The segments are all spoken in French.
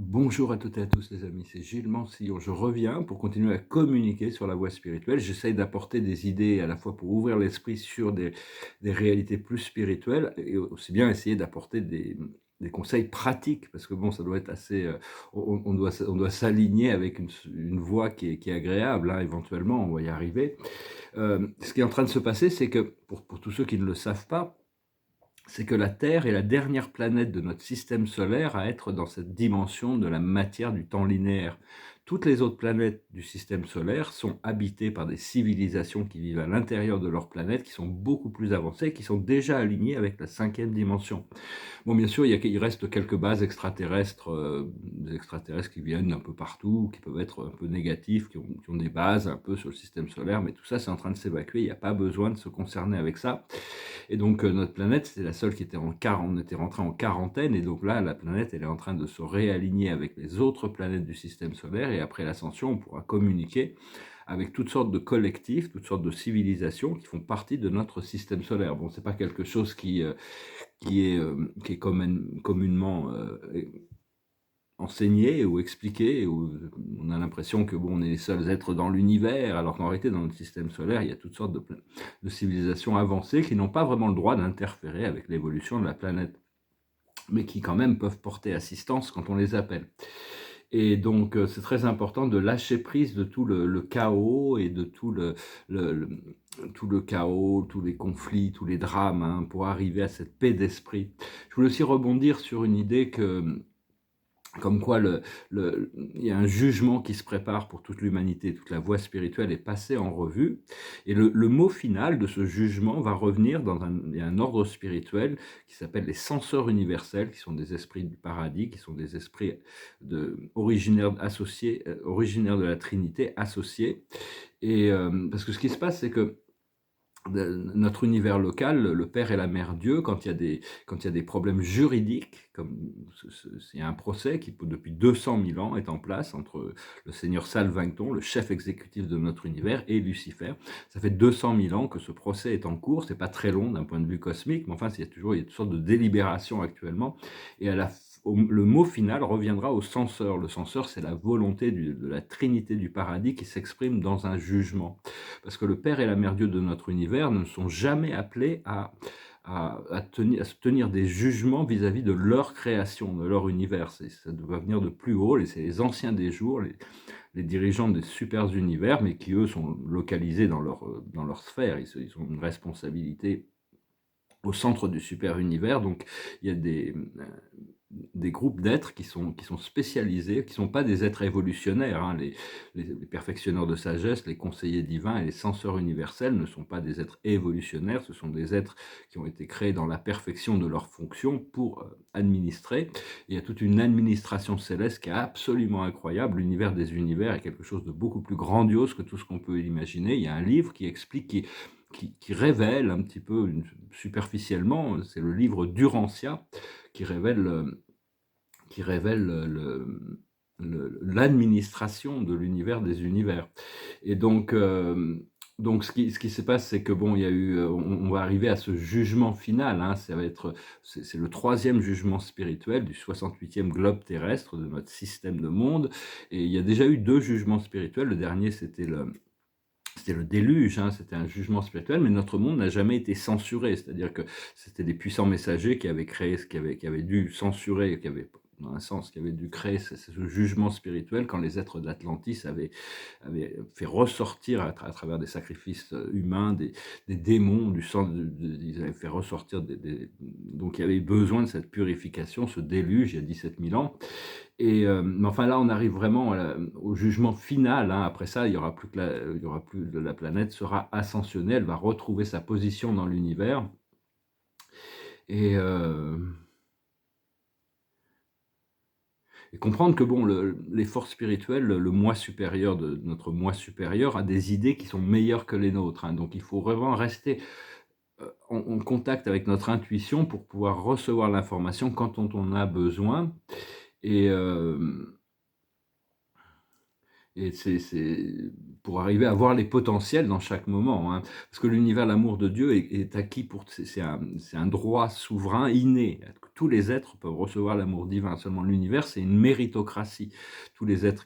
Bonjour à toutes et à tous les amis, c'est Gilles Mansillon. Je reviens pour continuer à communiquer sur la voie spirituelle. J'essaye d'apporter des idées à la fois pour ouvrir l'esprit sur des réalités plus spirituelles et aussi bien essayer d'apporter des conseils pratiques parce que bon, ça doit être assez. On doit s'aligner avec une voie qui est agréable, hein, éventuellement, on va y arriver. Ce qui est en train de se passer, c'est que pour tous ceux qui ne le savent pas, c'est que la Terre est la dernière planète de notre système solaire à être dans cette dimension de la matière du temps linéaire. Toutes les autres planètes du système solaire sont habitées par des civilisations qui vivent à l'intérieur de leur planète, qui sont beaucoup plus avancées, qui sont déjà alignées avec la cinquième dimension. Bon, bien sûr, il reste quelques bases extraterrestres, des extraterrestres qui viennent d'un peu partout, qui peuvent être un peu négatifs, qui ont des bases un peu sur le système solaire, mais tout ça, c'est en train de s'évacuer. Il n'y a pas besoin de se concerner avec ça. Et donc, notre planète, c'était la seule qui était on était rentré en quarantaine, et donc là, la planète, elle est en train de se réaligner avec les autres planètes du système solaire, et après l'ascension, on pourra communiquer avec toutes sortes de collectifs, toutes sortes de civilisations qui font partie de notre système solaire. Bon, c'est pas quelque chose qui est communément enseigné ou expliqué, où on a l'impression que bon, on est les seuls êtres dans l'univers, alors qu'en réalité, dans notre système solaire, il y a toutes sortes de civilisations avancées qui n'ont pas vraiment le droit d'interférer avec l'évolution de la planète, mais qui quand même peuvent porter assistance quand on les appelle. Et donc, c'est très important de lâcher prise de tout le chaos et de tout le chaos, tous les conflits, tous les drames, hein, pour arriver à cette paix d'esprit. Je voulais aussi rebondir sur une idée comme quoi il y a un jugement qui se prépare pour toute l'humanité, toute la voie spirituelle est passée en revue, et le mot final de ce jugement va revenir il y a un ordre spirituel qui s'appelle les censeurs universels, qui sont des esprits du paradis, qui sont des esprits originaires associés, originaires de la Trinité associés, et parce que ce qui se passe, c'est que notre univers local, le Père et la Mère Dieu, quand il y a des problèmes juridiques, comme il y a un procès qui, depuis 200 000 ans, est en place entre le Seigneur Salvington, le chef exécutif de notre univers, et Lucifer. Ça fait 200 000 ans que ce procès est en cours. C'est pas très long d'un point de vue cosmique, mais enfin, il y a toutes sortes de délibérations actuellement. Et le mot final reviendra au censeur. Le censeur, c'est la volonté de la Trinité du paradis qui s'exprime dans un jugement. Parce que le Père et la Mère Dieu de notre univers ne sont jamais appelés à se tenir des jugements vis-à-vis de leur création, de leur univers. Ça doit venir de plus haut, c'est les anciens des jours, les dirigeants des super univers, mais qui eux sont localisés dans leur sphère, ils ont une responsabilité au centre du super univers. Donc il y a des groupes d'êtres qui sont spécialisés, qui ne sont pas des êtres évolutionnaires, hein. Les perfectionneurs de sagesse, les conseillers divins et les censeurs universels ne sont pas des êtres évolutionnaires, ce sont des êtres qui ont été créés dans la perfection de leur fonction pour administrer. Il y a toute une administration céleste qui est absolument incroyable. L'univers des univers est quelque chose de beaucoup plus grandiose que tout ce qu'on peut imaginer. Il y a un livre qui explique, qui révèle un petit peu superficiellement, c'est le livre d'Urantia, qui révèle l'administration de l'univers des univers. Et donc ce qui se passe, c'est que bon, il y a eu, on va arriver à ce jugement final, hein, c'est le troisième jugement spirituel du 68e globe terrestre de notre système de monde, et il y a déjà eu deux jugements spirituels. Le dernier, c'était le déluge, hein, c'était un jugement spirituel, mais notre monde n'a jamais été censuré, c'est-à-dire que c'était des puissants messagers qui avaient créé, qui avaient dû censurer, dans un sens, qui avaient dû créer ce jugement spirituel quand les êtres d'Atlantis avaient fait ressortir à travers des sacrifices humains, des démons du sang, ils avaient fait ressortir donc il y avait besoin de cette purification, ce déluge il y a 17 000 ans. Et mais enfin là, on arrive vraiment au jugement final, hein. Après ça, il y aura plus la planète sera ascensionnée, elle va retrouver sa position dans l'univers, et comprendre que bon, les forces spirituelles, le moi supérieur de notre moi supérieur a des idées qui sont meilleures que les nôtres, hein. Donc il faut vraiment rester en contact avec notre intuition pour pouvoir recevoir l'information quand on en a besoin. Et et pour arriver à voir les potentiels dans chaque moment, hein. Parce que l'univers, l'amour de Dieu est acquis c'est un droit souverain inné. Tous les êtres peuvent recevoir l'amour divin. Seulement l'univers, c'est une méritocratie. Tous les êtres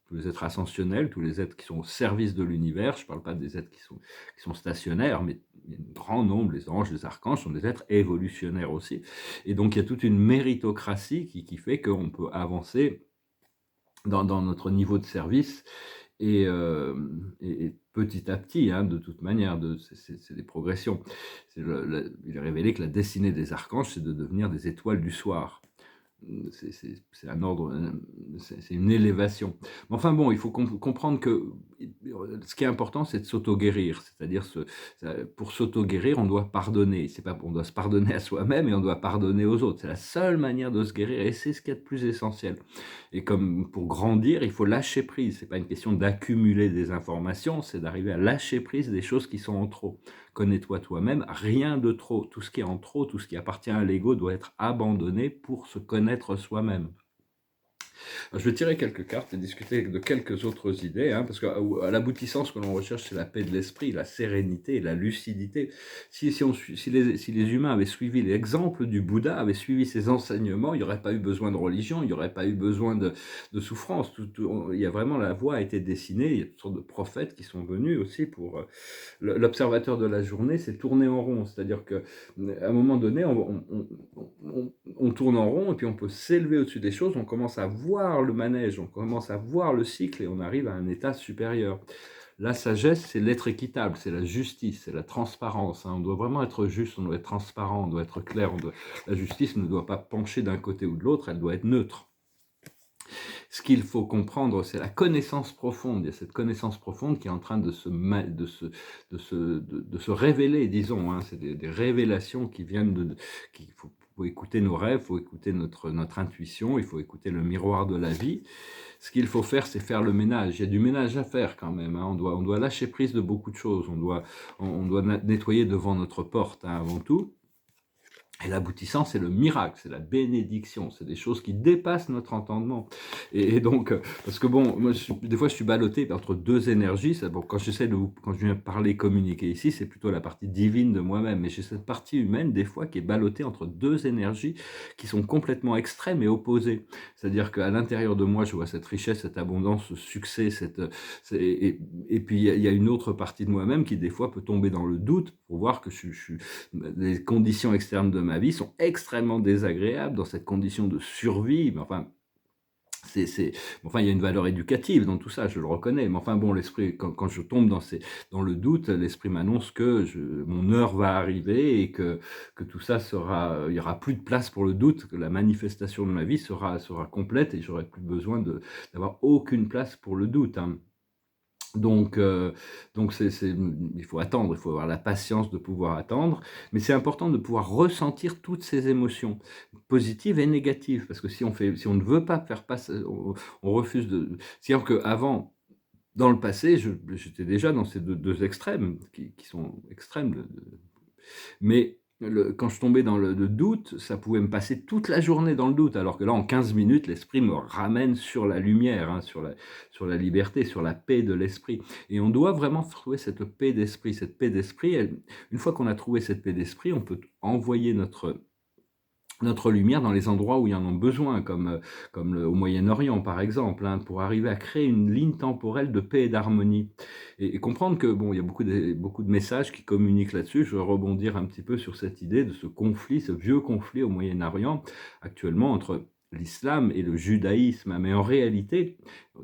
tous les êtres ascensionnels, tous les êtres qui sont au service de l'univers, je ne parle pas des êtres qui sont stationnaires, mais il y a un grand nombre, les anges, les archanges sont des êtres évolutionnaires aussi. Et donc il y a toute une méritocratie qui fait qu'on peut avancer dans notre niveau de service et petit à petit, hein, de toute manière, c'est des progressions. Il est révélé que la destinée des archanges, c'est de devenir des étoiles du soir. C'est un ordre, c'est une élévation. Mais enfin bon, il faut comprendre que ce qui est important, c'est de s'auto-guérir. C'est-à-dire, pour s'auto-guérir, on doit pardonner. On doit se pardonner à soi-même et on doit pardonner aux autres. C'est la seule manière de se guérir et c'est ce qu'il y a de plus essentiel. Et comme pour grandir, il faut lâcher prise. C'est pas une question d'accumuler des informations, c'est d'arriver à lâcher prise des choses qui sont en trop. Connais-toi toi-même, rien de trop. Tout ce qui est en trop, tout ce qui appartient à l'ego doit être abandonné pour se connaître soi-même. Je vais tirer quelques cartes et discuter de quelques autres idées, hein, parce qu'à l'aboutissant, ce que l'on recherche, c'est la paix de l'esprit, la sérénité et la lucidité. Si les humains avaient suivi l'exemple du Bouddha, avaient suivi ses enseignements, il n'y aurait pas eu besoin de religion, il n'y aurait pas eu besoin de souffrance. Il y a vraiment, la voie a été dessinée, il y a toutes sortes de prophètes qui sont venus aussi pour... L'observateur de la journée, c'est tourner en rond, c'est-à-dire qu'à un moment donné, on tourne en rond et puis on peut s'élever au-dessus des choses, on commence à voir le manège, on commence à voir le cycle et on arrive à un état supérieur. La sagesse, c'est l'être équitable, c'est la justice, c'est la transparence, hein. On doit vraiment être juste, on doit être transparent, on doit être clair. La justice ne doit pas pencher d'un côté ou de l'autre, elle doit être neutre. Ce qu'il faut comprendre, c'est la connaissance profonde. Il y a cette connaissance profonde qui est en train de se révéler, disons, hein. C'est des révélations qui viennent qu'il faut écouter nos rêves, il faut écouter notre intuition, il faut écouter le miroir de la vie. Ce qu'il faut faire, c'est faire le ménage. Il y a du ménage à faire quand même, hein. On doit lâcher prise de beaucoup de choses. On doit nettoyer devant notre porte, hein, avant tout. Et l'aboutissant, c'est le miracle, c'est la bénédiction, c'est des choses qui dépassent notre entendement. Et donc, parce que bon, moi, des fois, je suis ballotté entre deux énergies. Bon, quand je viens parler, communiquer ici, c'est plutôt la partie divine de moi-même. Mais j'ai cette partie humaine, des fois, qui est ballottée entre deux énergies qui sont complètement extrêmes et opposées. C'est-à-dire qu'à l'intérieur de moi, je vois cette richesse, cette abondance, ce succès, et puis il y a une autre partie de moi-même qui, des fois, peut tomber dans le doute pour voir que les conditions externes de ma vie sont extrêmement désagréables dans cette condition de survie. Mais enfin, il y a une valeur éducative dans tout ça, je le reconnais. Mais enfin bon, l'esprit, quand je tombe dans le doute, l'esprit m'annonce que mon heure va arriver et que tout ça il y aura plus de place pour le doute, que la manifestation de ma vie sera complète et j'aurai plus besoin d'avoir aucune place pour le doute, hein. Donc il faut attendre, il faut avoir la patience de pouvoir attendre, mais c'est important de pouvoir ressentir toutes ces émotions, positives et négatives, parce que si on ne veut pas faire passer, on refuse de... C'est-à-dire qu'avant, dans le passé, j'étais déjà dans ces deux extrêmes, qui sont extrêmes, mais quand je tombais dans le doute, ça pouvait me passer toute la journée dans le doute, alors que là, en 15 minutes, l'esprit me ramène sur la lumière, hein, sur la liberté, sur la paix de l'esprit. Et on doit vraiment trouver cette paix d'esprit. Cette paix d'esprit, une fois qu'on a trouvé cette paix d'esprit, on peut envoyer notre lumière dans les endroits où il y en a besoin, comme au Moyen-Orient, par exemple, hein, pour arriver à créer une ligne temporelle de paix et d'harmonie. Et comprendre que, bon, il y a beaucoup de messages qui communiquent là-dessus. Je vais rebondir un petit peu sur cette idée de ce conflit, ce vieux conflit au Moyen-Orient, actuellement, entre l'islam et le judaïsme. Mais en réalité,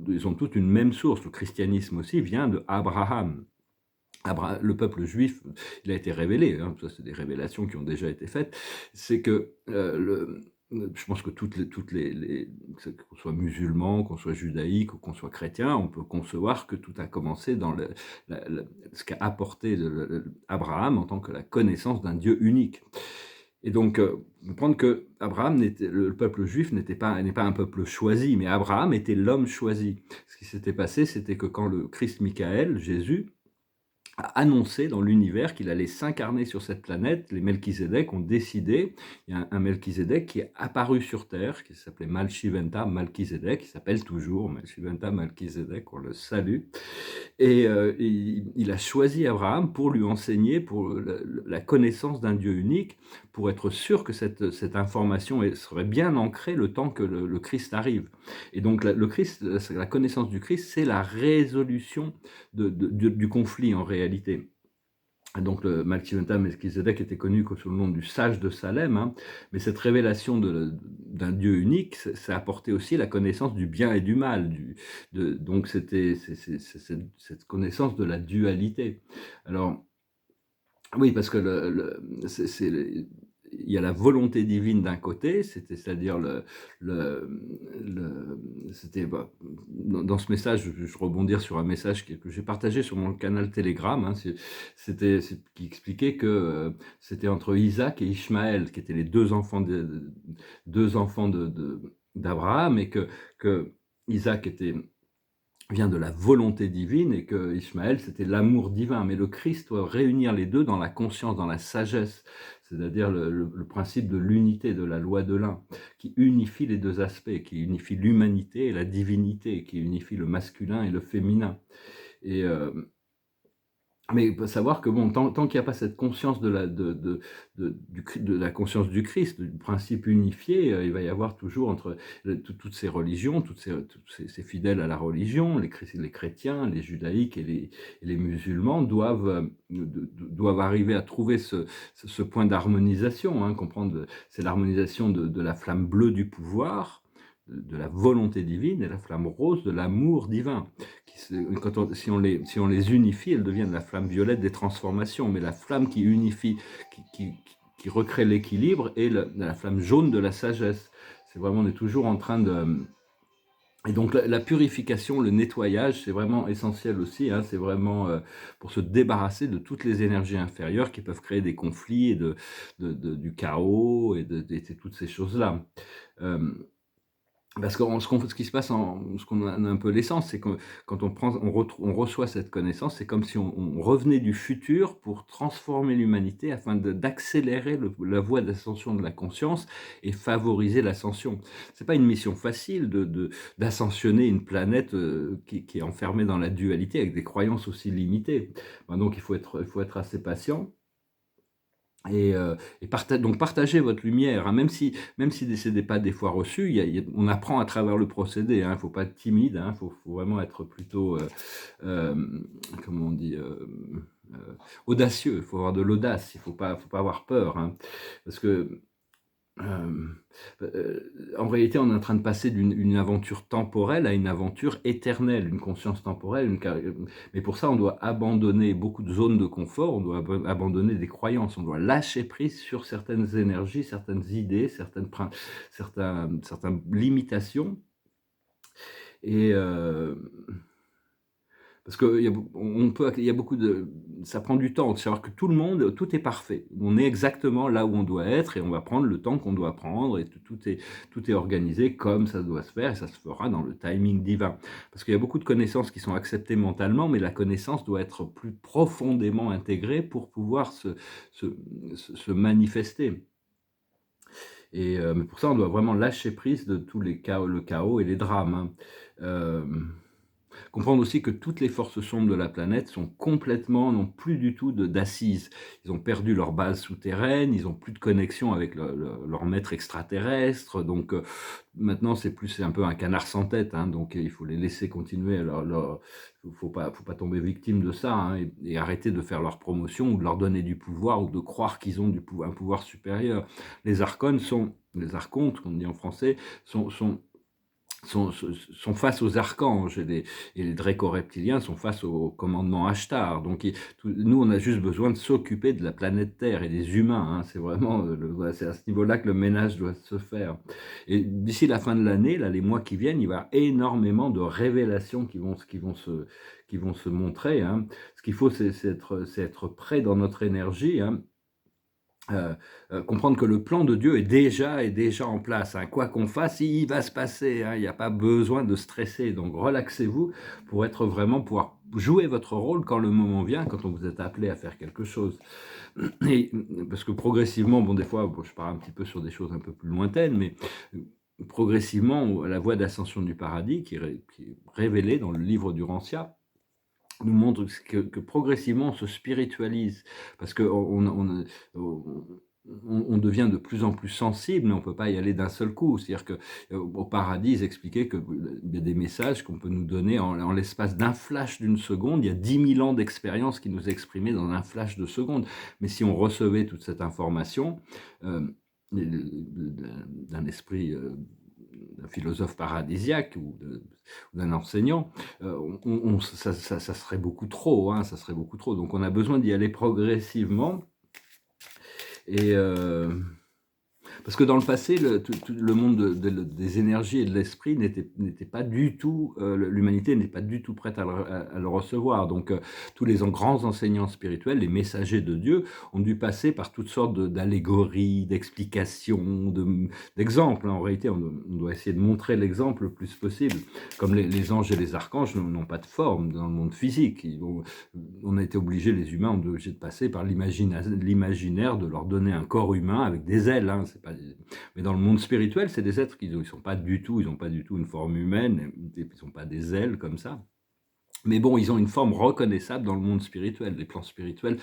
ils ont toutes une même source. Le christianisme aussi vient de Abraham. Le peuple juif, il a été révélé, hein, ça c'est des révélations qui ont déjà été faites, c'est que je pense que qu'on soit musulman, qu'on soit judaïque ou qu'on soit chrétien, on peut concevoir que tout a commencé dans ce qu'a apporté Abraham en tant que la connaissance d'un Dieu unique. Et donc, comprendre que le peuple juif n'est pas un peuple choisi, mais Abraham était l'homme choisi. Ce qui s'était passé, c'était que quand le Christ Michael, Jésus, a annoncé dans l'univers qu'il allait s'incarner sur cette planète. Les Melchizedek ont décidé, il y a un Melchizedek qui est apparu sur Terre, qui s'appelait Malchiventa Malchizedek, qui s'appelle toujours Malchiventa Malchizedek, on le salue, et il a choisi Abraham pour lui enseigner pour la connaissance d'un Dieu unique, pour être sûr que cette information serait bien ancrée le temps que le Christ arrive. Et donc le Christ, la connaissance du Christ, c'est la résolution du conflit en réalité. Donc le Malchiventa Melchizedek était connu sous le nom du sage de Salem, hein, mais cette révélation d'un Dieu unique, ça apportait aussi la connaissance du bien et du mal. Donc c'était cette connaissance de la dualité. Alors oui, parce que il y a la volonté divine d'un côté, c'est-à-dire c'était dans ce message, je rebondir sur un message que j'ai partagé sur mon canal Telegram, hein, qui expliquait que c'était entre Isaac et Ishmaël, qui étaient les deux enfants d'Abraham, et que Isaac vient de la volonté divine et que Ishmaël, c'était l'amour divin. Mais le Christ doit réunir les deux dans la conscience, dans la sagesse, c'est-à-dire le principe de l'unité, de la loi de l'un, qui unifie les deux aspects, qui unifie l'humanité et la divinité, qui unifie le masculin et le féminin. Mais il faut savoir que bon, tant qu'il n'y a pas cette conscience de la conscience du Christ, du principe unifié, il va y avoir toujours entre toutes ces religions, tous ces fidèles à la religion, les chrétiens, les judaïques et les musulmans doivent arriver à trouver ce point d'harmonisation, hein, comprendre, c'est l'harmonisation de la flamme bleue du pouvoir, de la volonté divine, et la flamme rose de l'amour divin. Si on les unifie, elles deviennent la flamme violette des transformations, mais la flamme qui unifie, qui recrée l'équilibre, est la flamme jaune de la sagesse. C'est vraiment, on est toujours en train de... Et donc la purification, le nettoyage, c'est vraiment essentiel aussi, hein, c'est vraiment pour se débarrasser de toutes les énergies inférieures qui peuvent créer des conflits et du chaos et toutes ces choses-là. Parce que ce qui se passe, ce qu'on a un peu l'essence, c'est que quand on reçoit cette connaissance, c'est comme si on revenait du futur pour transformer l'humanité afin d'accélérer la voie d'ascension de la conscience et favoriser l'ascension. C'est pas une mission facile d'ascensionner une planète qui est enfermée dans la dualité avec des croyances aussi limitées. Donc il faut être assez patient. Donc partagez votre lumière, hein, même si ce n'est pas des fois reçu, on apprend à travers le procédé, hein, il ne faut pas être timide, il faut vraiment être plutôt, comment on dit, audacieux, il faut avoir de l'audace, il ne faut pas avoir peur, hein, parce que en réalité, on est en train de passer d'une aventure temporelle à une aventure éternelle, une conscience temporelle. Mais pour ça, on doit abandonner beaucoup de zones de confort, on doit abandonner des croyances, on doit lâcher prise sur certaines énergies, certaines idées, certaines limitations. Et parce qu'il y a beaucoup ça prend du temps de savoir que tout est parfait. On est exactement là où on doit être et on va prendre le temps qu'on doit prendre et tout est organisé comme ça doit se faire et ça se fera dans le timing divin. Parce qu'il y a beaucoup de connaissances qui sont acceptées mentalement, mais la connaissance doit être plus profondément intégrée pour pouvoir se manifester. Et mais pour ça, on doit vraiment lâcher prise de tous le chaos et les drames, hein. Comprendre aussi que toutes les forces sombres de la planète n'ont plus du tout d'assises. Ils ont perdu leur base souterraine, ils n'ont plus de connexion avec leur maître extraterrestre. Donc maintenant, c'est un peu un canard sans tête. Hein, donc il faut les laisser continuer. Il ne faut pas tomber victime de ça, hein, et arrêter de faire leur promotion ou de leur donner du pouvoir ou de croire qu'ils ont un pouvoir supérieur. Les archontes, comme on dit en français, sont face aux archanges et les dréco-reptiliens sont face au commandement Ashtar. Donc nous, on a juste besoin de s'occuper de la planète Terre et des humains. Hein. C'est vraiment c'est à ce niveau-là que le ménage doit se faire. Et d'ici la fin de l'année, là, les mois qui viennent, il va y avoir énormément de révélations qui vont se montrer. Hein. Ce qu'il faut, c'est être prêt dans notre énergie. Hein. Comprendre que le plan de Dieu est déjà en place, hein. Quoi qu'on fasse, il va se passer, hein. Il n'y a pas besoin de stresser, donc relaxez-vous pour pouvoir jouez votre rôle quand le moment vient, quand on vous est appelé à faire quelque chose. Et parce que progressivement, bon, des fois, bon, je pars un petit peu sur des choses un peu plus lointaines, mais progressivement, la voie d'ascension du paradis, qui est révélée dans le livre du Rancia, nous montre que progressivement on se spiritualise, parce qu'on devient de plus en plus sensible, mais on ne peut pas y aller d'un seul coup. C'est-à-dire qu'au paradis, ils expliquaient qu'il y a des messages qu'on peut nous donner en l'espace d'un flash d'une seconde. Il y a 10 000 ans d'expérience qui nous est exprimée dans un flash de seconde. Mais si on recevait toute cette information d'un esprit, d'un philosophe paradisiaque ou d'un enseignant, ça serait beaucoup trop, hein, ça serait beaucoup trop. Donc on a besoin d'y aller progressivement. Et parce que dans le passé, le monde des énergies et de l'esprit n'était pas du tout, l'humanité n'est pas du tout prête à le recevoir. Donc tous les grands enseignants spirituels, les messagers de Dieu, ont dû passer par toutes sortes d'allégories, d'explications, d'exemples. En réalité, on doit essayer de montrer l'exemple le plus possible. Comme les anges et les archanges n'ont pas de forme dans le monde physique. On a été obligés, les humains ont été obligés de passer par l'imaginaire, de leur donner un corps humain avec des ailes. Hein, c'est pas... Mais dans le monde spirituel, c'est des êtres qui n'ont pas du tout une forme humaine, ils n'ont pas des ailes comme ça. Mais bon, ils ont une forme reconnaissable dans le monde spirituel. Les plans spirituels,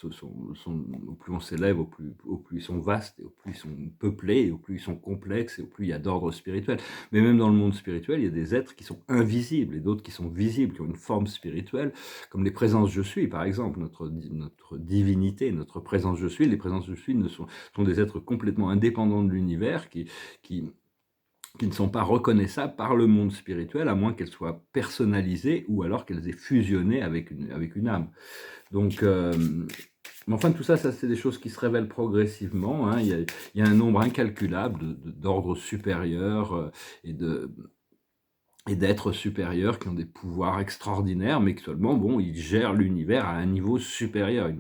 au plus on s'élève, au plus ils sont vastes, au plus ils sont peuplés, au plus ils sont complexes, et au plus il y a d'ordre spirituel. Mais même dans le monde spirituel, il y a des êtres qui sont invisibles et d'autres qui sont visibles, qui ont une forme spirituelle, comme les présences je suis, par exemple, notre divinité, notre présence je suis. Les présences je suis sont des êtres complètement indépendants de l'univers qui ne sont pas reconnaissables par le monde spirituel, à moins qu'elles soient personnalisées ou alors qu'elles aient fusionné avec une âme. Donc, mais enfin, tout ça, c'est des choses qui se révèlent progressivement. Hein. Il y a un nombre incalculable d'ordres supérieurs et d'êtres supérieurs qui ont des pouvoirs extraordinaires, mais que seulement, bon, ils gèrent l'univers à un niveau supérieur.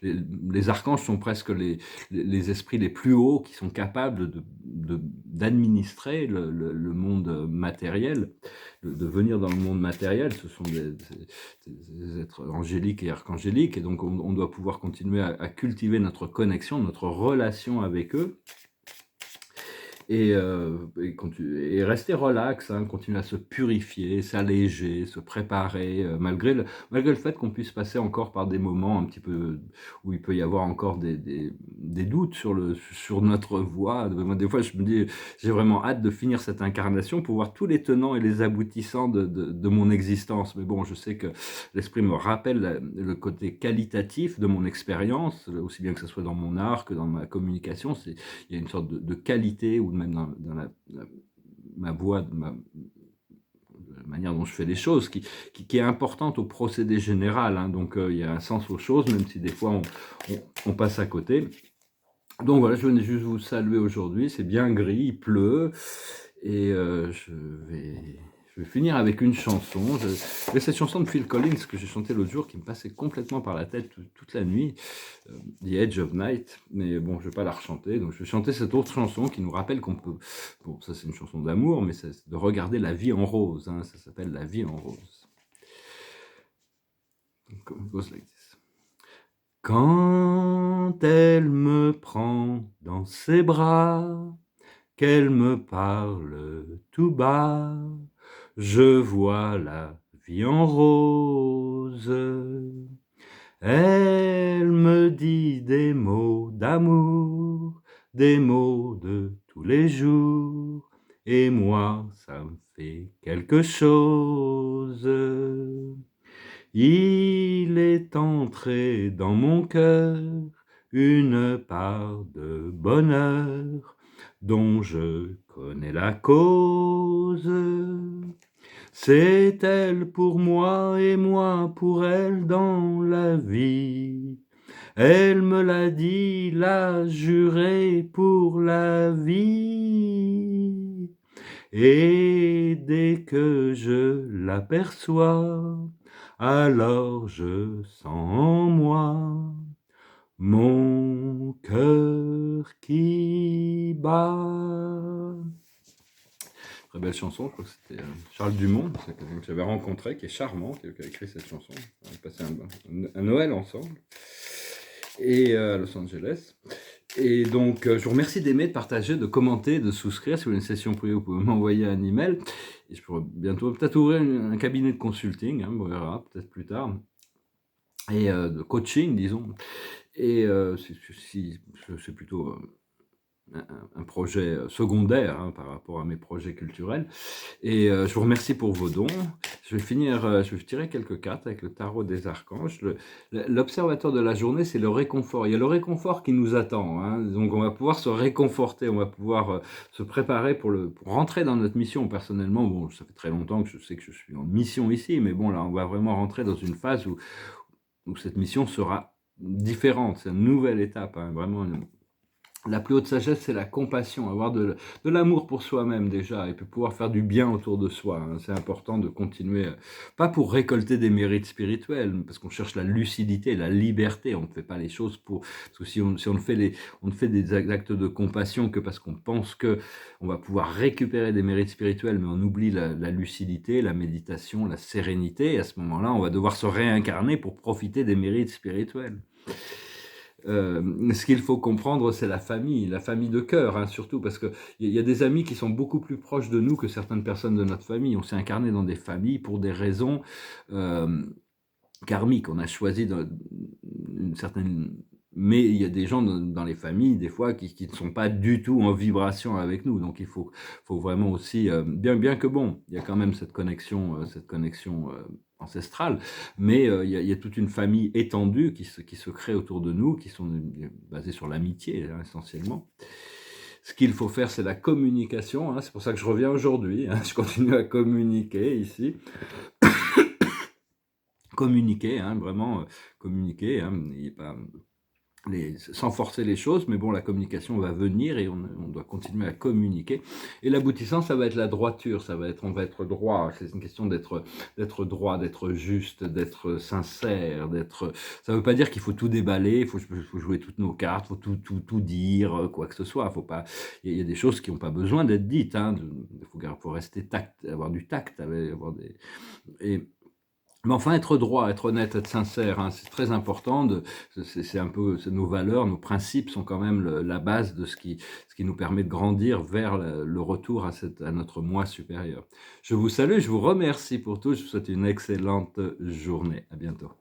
Les archanges sont presque les esprits les plus hauts qui sont capables d'administrer le monde matériel, de venir dans le monde matériel. Ce sont des êtres angéliques et archangéliques, et donc on doit pouvoir continuer à cultiver notre connexion, notre relation avec eux. Et rester relax, hein, continuer à se purifier, s'alléger, se préparer, malgré le fait qu'on puisse passer encore par des moments un petit peu où il peut y avoir encore des doutes sur notre voie. Moi, des fois, je me dis, j'ai vraiment hâte de finir cette incarnation pour voir tous les tenants et les aboutissants de mon existence. Mais bon, je sais que l'esprit me rappelle le côté qualitatif de mon expérience, aussi bien que ce soit dans mon art que dans ma communication. Il y a une sorte de qualité, ou même dans ma voix, la manière dont je fais les choses, qui est importante au procédé général. Hein. Donc il y a un sens aux choses, même si des fois on passe à côté. Donc voilà, je venais juste vous saluer aujourd'hui. C'est bien gris, il pleut, et je vais finir avec une chanson. Cette chanson de Phil Collins que j'ai chantée l'autre jour, qui me passait complètement par la tête toute la nuit, The Edge of Night, mais bon, je ne vais pas la rechanter, donc je vais chanter cette autre chanson qui nous rappelle qu'on peut... Bon, ça c'est une chanson d'amour, mais c'est de regarder la vie en rose, hein, ça s'appelle La vie en rose. It goes like this. Quand elle me prend dans ses bras, qu'elle me parle tout bas, je vois la vie en rose. Elle me dit des mots d'amour, des mots de tous les jours, et moi, ça me fait quelque chose. Il est entré dans mon cœur une part de bonheur dont je connais la cause. C'est elle pour moi et moi pour elle dans la vie. Elle me l'a dit, l'a juré pour la vie. Et dès que je l'aperçois, alors je sens en moi mon cœur qui bat. très belle chanson, je crois que c'était Charles Dumont, c'est quelqu'un que j'avais rencontré, qui est charmant, qui a écrit cette chanson. On a passé un Noël ensemble, et à Los Angeles. Et donc, je vous remercie d'aimer, de partager, de commenter, de souscrire. Si vous voulez une session privée, vous pouvez m'envoyer un email. Et je pourrais bientôt peut-être ouvrir un cabinet de consulting, hein, on verra peut-être plus tard, et de coaching, disons. Et c'est plutôt un projet secondaire, hein, par rapport à mes projets culturels. Et je vous remercie pour vos dons. Je vais tirer quelques cartes avec le tarot des archanges. L'observateur de la journée, c'est le réconfort. Il y a le réconfort qui nous attend, hein. Donc on va pouvoir se réconforter, on va pouvoir se préparer pour rentrer dans notre mission. Personnellement, bon, ça fait très longtemps que je sais que je suis en mission ici, mais bon, là, on va vraiment rentrer dans une phase où cette mission sera différente. C'est une nouvelle étape, hein, vraiment. La plus haute sagesse, c'est la compassion, avoir de l'amour pour soi-même déjà, et puis pouvoir faire du bien autour de soi, hein. C'est important de continuer, pas pour récolter des mérites spirituels, parce qu'on cherche la lucidité, la liberté. On ne fait pas les choses parce que si on ne fait des actes de compassion que parce qu'on pense que on va pouvoir récupérer des mérites spirituels, mais on oublie la lucidité, la méditation, la sérénité. Et à ce moment-là, on va devoir se réincarner pour profiter des mérites spirituels. Ce qu'il faut comprendre, c'est la famille de cœur, hein, surtout, parce qu'il y a des amis qui sont beaucoup plus proches de nous que certaines personnes de notre famille. On s'est incarné dans des familles pour des raisons karmiques. On a choisi une certaine... Mais il y a des gens dans les familles, des fois, qui ne sont pas du tout en vibration avec nous. Donc il faut vraiment aussi, bien que bon, il y a quand même cette connexion ancestrale, mais il y a toute une famille étendue qui se crée autour de nous, qui sont basées sur l'amitié, hein, essentiellement. Ce qu'il faut faire, c'est la communication, hein. C'est pour ça que je reviens aujourd'hui, hein. Je continue à communiquer ici. Communiquer, hein, vraiment communiquer, hein. Il n'y a pas... sans forcer les choses, mais bon, la communication va venir et on doit continuer à communiquer. Et l'aboutissant, ça va être la droiture, on va être droit. C'est une question d'être droit, d'être juste, d'être sincère, ça veut pas dire qu'il faut tout déballer, il faut jouer toutes nos cartes, il faut tout dire, quoi que ce soit. Faut pas, il y a des choses qui n'ont pas besoin d'être dites, hein. Faut rester avoir du tact, mais enfin, être droit, être honnête, être sincère, hein, c'est très important. C'est un peu nos valeurs, nos principes sont quand même la base de ce qui nous permet de grandir vers le retour à notre moi supérieur. Je vous salue, je vous remercie pour tout. Je vous souhaite une excellente journée. À bientôt.